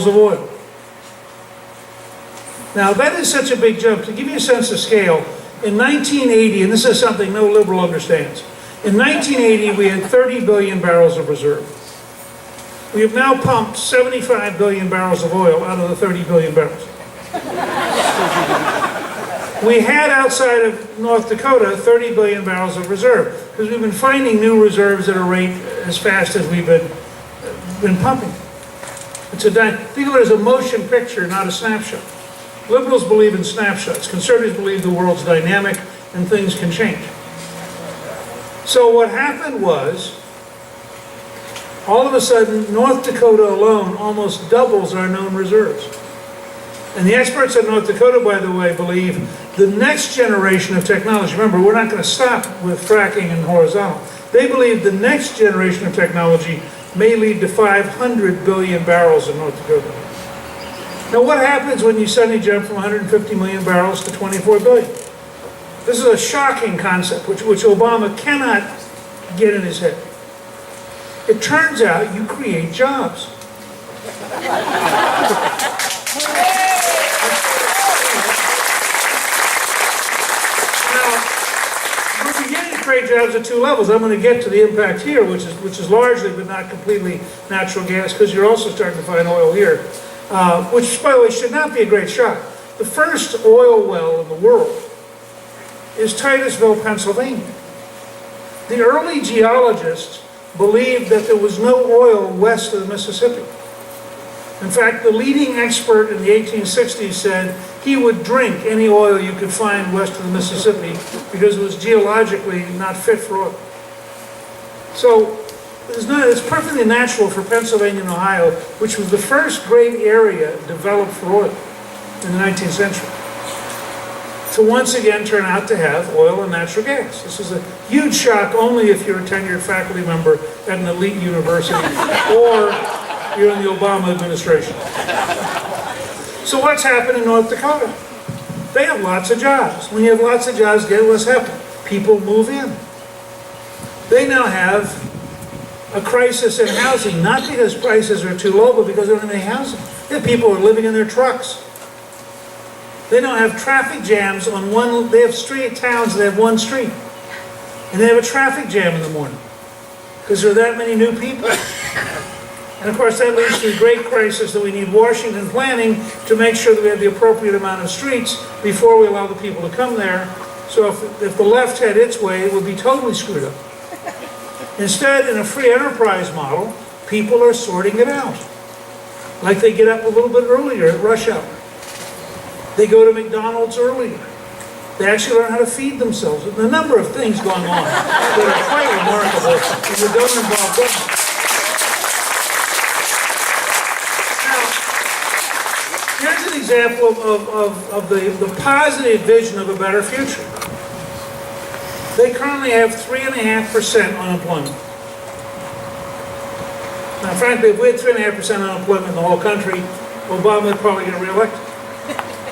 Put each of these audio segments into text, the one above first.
barrels of oil. Now, that is such a big jump. To give you a sense of scale, in 1980, and this is something no liberal understands, in 1980 we had 30 billion barrels of reserve. We have now pumped 75 billion barrels of oil out of the 30 billion barrels. We had outside of North Dakota 30 billion barrels of reserve, because we've been finding new reserves at a rate as fast as we've been pumping. Think of it as a motion picture, not a snapshot. Liberals believe in snapshots. Conservatives believe the world's dynamic and things can change. So what happened was, all of a sudden, North Dakota alone almost doubles our known reserves. And the experts in North Dakota, by the way, believe the next generation of technology, remember, we're not going to stop with fracking and horizontal. They believe the next generation of technology may lead to 500 billion barrels in North Dakota. Now, what happens when you suddenly jump from 150 million barrels to 24 billion? This is a shocking concept, which Obama cannot get in his head. It turns out you create jobs. Now, we're beginning to create jobs at two levels. I'm going to get to the impact here, which is largely but not completely natural gas, because you're also starting to find oil here, which, by the way, should not be a great shock. The first oil well in the world is Titusville, Pennsylvania. The early geologists believed that there was no oil west of the Mississippi. In fact, the leading expert in the 1860s said he would drink any oil you could find west of the Mississippi because it was geologically not fit for oil. So it's perfectly natural for Pennsylvania and Ohio, which was the first great area developed for oil in the 19th century, to once again turn out to have oil and natural gas. This is a huge shock only if you're a tenured faculty member at an elite university or you're in the Obama administration. So what's happened in North Dakota? They have lots of jobs. When you have lots of jobs, guess what's happened? People move in. They now have a crisis in housing, not because prices are too low, but because they don't have any housing. They have people who are living in their trucks. They don't have traffic jams on one, they have street towns that have one street. And they have a traffic jam in the morning because there are that many new people. And of course that leads to the great crisis that we need Washington planning to make sure that we have the appropriate amount of streets before we allow the people to come there. So if the left had its way, it would be totally screwed up. Instead, in a free enterprise model, people are sorting it out. Like they get up a little bit earlier at rush hour. They go to McDonald's earlier. They actually learn how to feed themselves. And a number of things going on that are quite remarkable and that don't involve government. Now, here's an example of the positive vision of a better future. They currently have 3.5% unemployment. Now, frankly, if we had 3.5% unemployment in the whole country, Obama would probably get reelected.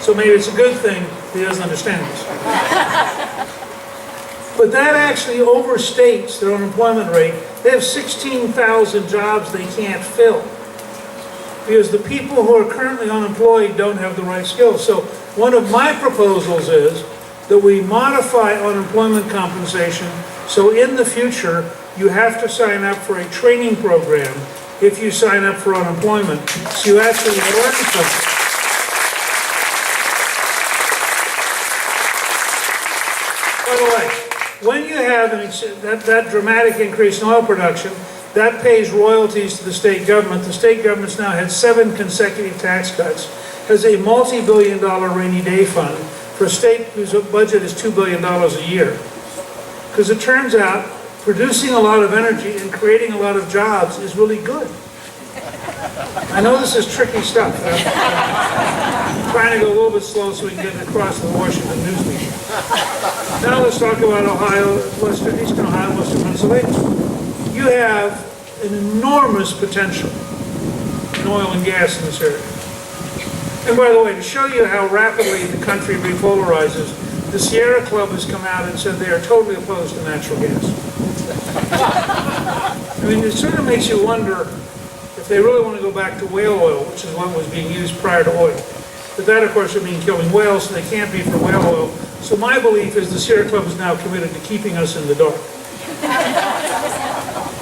So maybe it's a good thing he doesn't understand this. But that actually overstates their unemployment rate. They have 16,000 jobs they can't fill because the people who are currently unemployed don't have the right skills. So one of my proposals is that we modify unemployment compensation so in the future you have to sign up for a training program if you sign up for unemployment, so you actually learn something. By the way, when you have that dramatic increase in oil production, that pays royalties to the state government. The state government's now had 7 consecutive tax cuts, has a multi-billion-dollar rainy day fund for a state whose budget is $2 billion a year. Because it turns out producing a lot of energy and creating a lot of jobs is really good. I know this is tricky stuff. I'm trying to go a little bit slow so we can get across to the Washington news media. Now let's talk about Ohio, Eastern Ohio, and Western Pennsylvania. You have an enormous potential in oil and gas in this area. And by the way, to show you how rapidly the country repolarizes, the Sierra Club has come out and said they are totally opposed to natural gas. I mean, it sort of makes you wonder, if they really want to go back to whale oil, which is what was being used prior to oil. But that, of course, would mean killing whales, so they can't be for whale oil. So my belief is the Sierra Club is now committed to keeping us in the dark.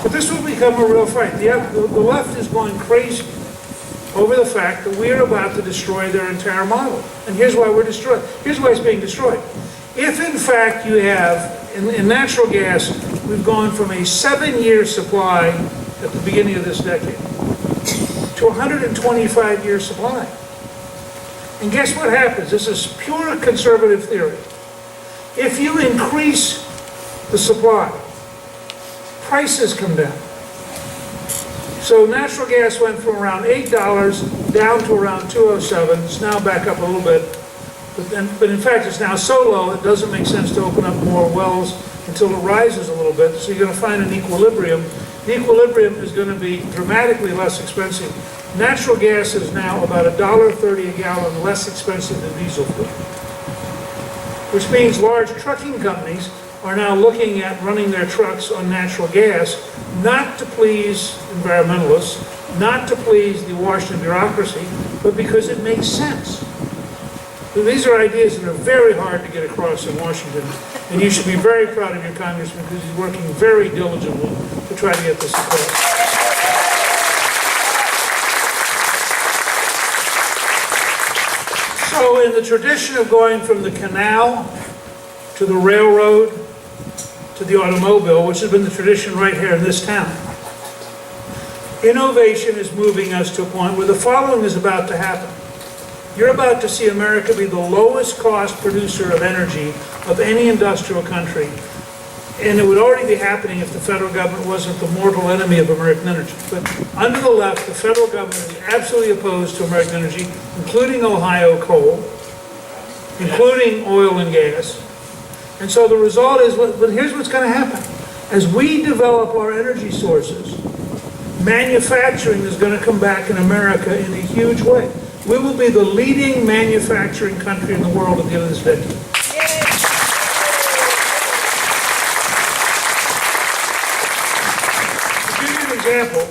But this will become a real fight. The left is going crazy over the fact that we are about to destroy their entire model. And here's why we're destroyed. Here's why it's being destroyed. If, in fact, you have, in natural gas, we've gone from a 7-year supply at the beginning of this decade to a 125-year supply. And guess what happens? This is pure conservative theory. If you increase the supply, prices come down. So natural gas went from around $8 down to around $2.07. It's now back up a little bit. But in fact, it's now so low, it doesn't make sense to open up more wells until it rises a little bit. So you're going to find an equilibrium. The equilibrium is going to be dramatically less expensive. Natural gas is now about $1.30 a gallon less expensive than diesel fuel, which means large trucking companies are now looking at running their trucks on natural gas, not to please environmentalists, not to please the Washington bureaucracy, but because it makes sense. So these are ideas that are very hard to get across in Washington, and you should be very proud of your congressman because he's working very diligently to try to get this across. So in the tradition of going from the canal to the railroad to the automobile, which has been the tradition right here in this town, innovation is moving us to a point where the following is about to happen. You're about to see America be the lowest cost producer of energy of any industrial country. And it would already be happening if the federal government wasn't the mortal enemy of American energy. But under the left, the federal government is absolutely opposed to American energy, including Ohio coal, including oil and gas. And so the result is, but here's what's going to happen. As we develop our energy sources, manufacturing is going to come back in America in a huge way. We will be the leading manufacturing country in the world at the end of this decade. Example,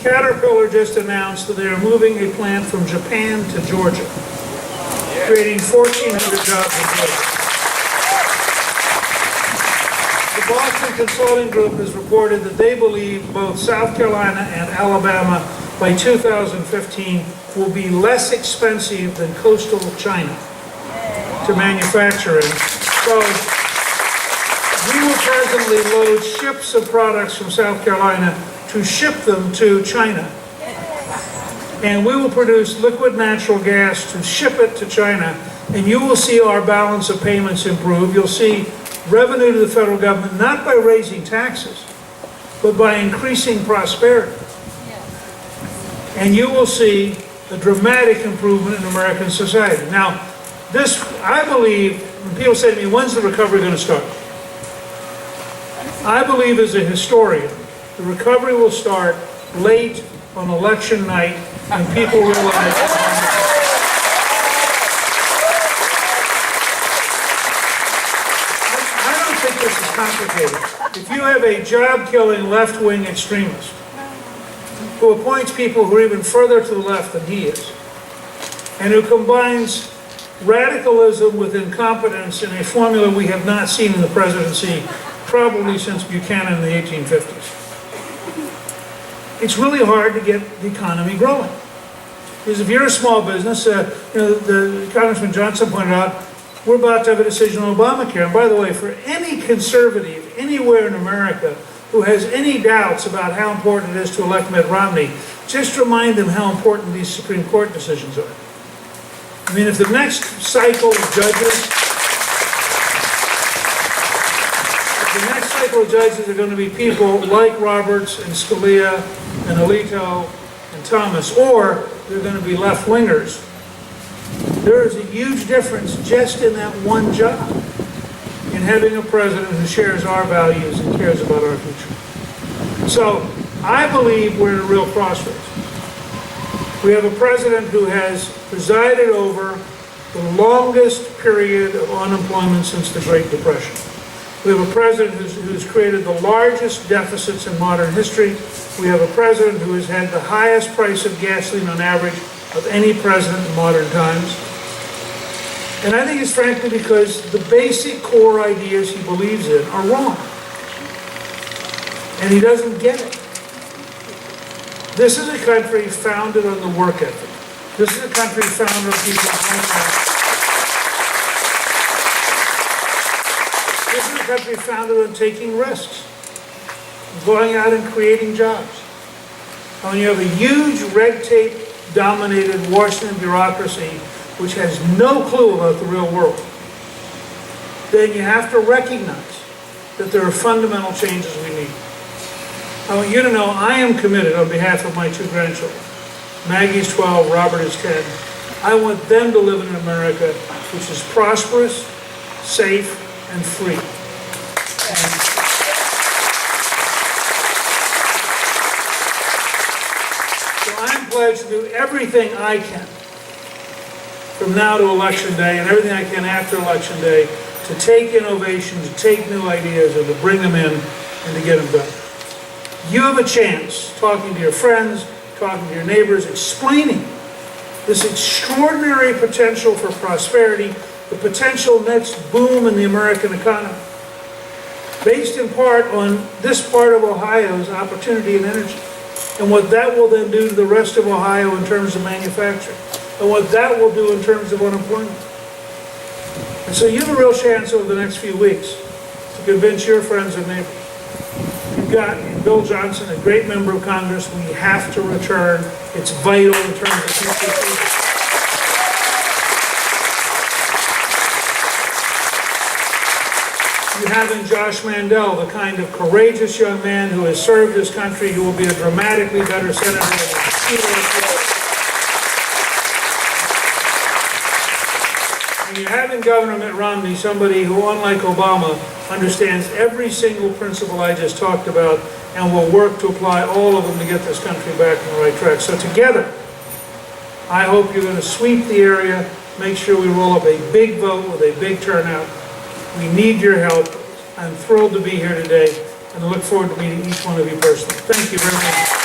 Caterpillar just announced that they are moving a plant from Japan to Georgia, creating 1,400 jobs in Georgia. The Boston Consulting Group has reported that they believe both South Carolina and Alabama by 2015 will be less expensive than coastal China to manufacture in. So we will presently load ships of products from South Carolina to ship them to China. And we will produce liquid natural gas to ship it to China. And you will see our balance of payments improve. You'll see revenue to the federal government, not by raising taxes, but by increasing prosperity. And you will see a dramatic improvement in American society. Now, this, I believe, when people say to me, when's the recovery going to start? I believe as a historian, the recovery will start late on election night when people realize I don't think this is complicated. If you have a job-killing left-wing extremist who appoints people who are even further to the left than he is, and who combines radicalism with incompetence in a formula we have not seen in the presidency probably since Buchanan in the 1850s. It's really hard to get the economy growing. Because if you're a small business, the Congressman Johnson pointed out, we're about to have a decision on Obamacare. And by the way, for any conservative anywhere in America who has any doubts about how important it is to elect Mitt Romney, just remind them how important these Supreme Court decisions are. I mean, if the next cycle of judges are going to be people like Roberts and Scalia and Alito and Thomas, or they're going to be left-wingers, there is a huge difference just in that one job in having a president who shares our values and cares about our future. So I believe we're at a real crossroads. We have a president who has presided over the longest period of unemployment since the Great Depression. We have a president who's created the largest deficits in modern history. We have a president who has had the highest price of gasoline on average of any president in modern times. And I think it's frankly because the basic core ideas he believes in are wrong. And he doesn't get it. This is a country founded on the work ethic. This is a country founded on people's home. This is a country founded on taking risks, going out and creating jobs. When you have a huge red tape dominated Washington bureaucracy which has no clue about the real world, then you have to recognize that there are fundamental changes we need. I want you to know I am committed on behalf of my two grandchildren. Maggie's 12, Robert is 10. I want them to live in an America which is prosperous, safe, and free. So I'm pledged to do everything I can from now to Election Day and everything I can after Election Day to take innovations, to take new ideas, and to bring them in and to get them done. You have a chance, talking to your friends, talking to your neighbors, explaining this extraordinary potential for prosperity, the potential next boom in the American economy, based in part on this part of Ohio's opportunity and energy, and what that will then do to the rest of Ohio in terms of manufacturing, and what that will do in terms of unemployment. And so you have a real chance over the next few weeks to convince your friends and neighbors. You've got Bill Johnson, a great member of Congress. We have to return. It's vital in terms of future freedom. You have in Josh Mandel the kind of courageous young man who has served his country, who will be a dramatically better senator. And you have in Governor Mitt Romney somebody who, unlike Obama, understands every single principle I just talked about and will work to apply all of them to get this country back on the right track. So together, I hope you're going to sweep the area, make sure we roll up a big vote with a big turnout. We need your help. I'm thrilled to be here today and I look forward to meeting each one of you personally. Thank you very much.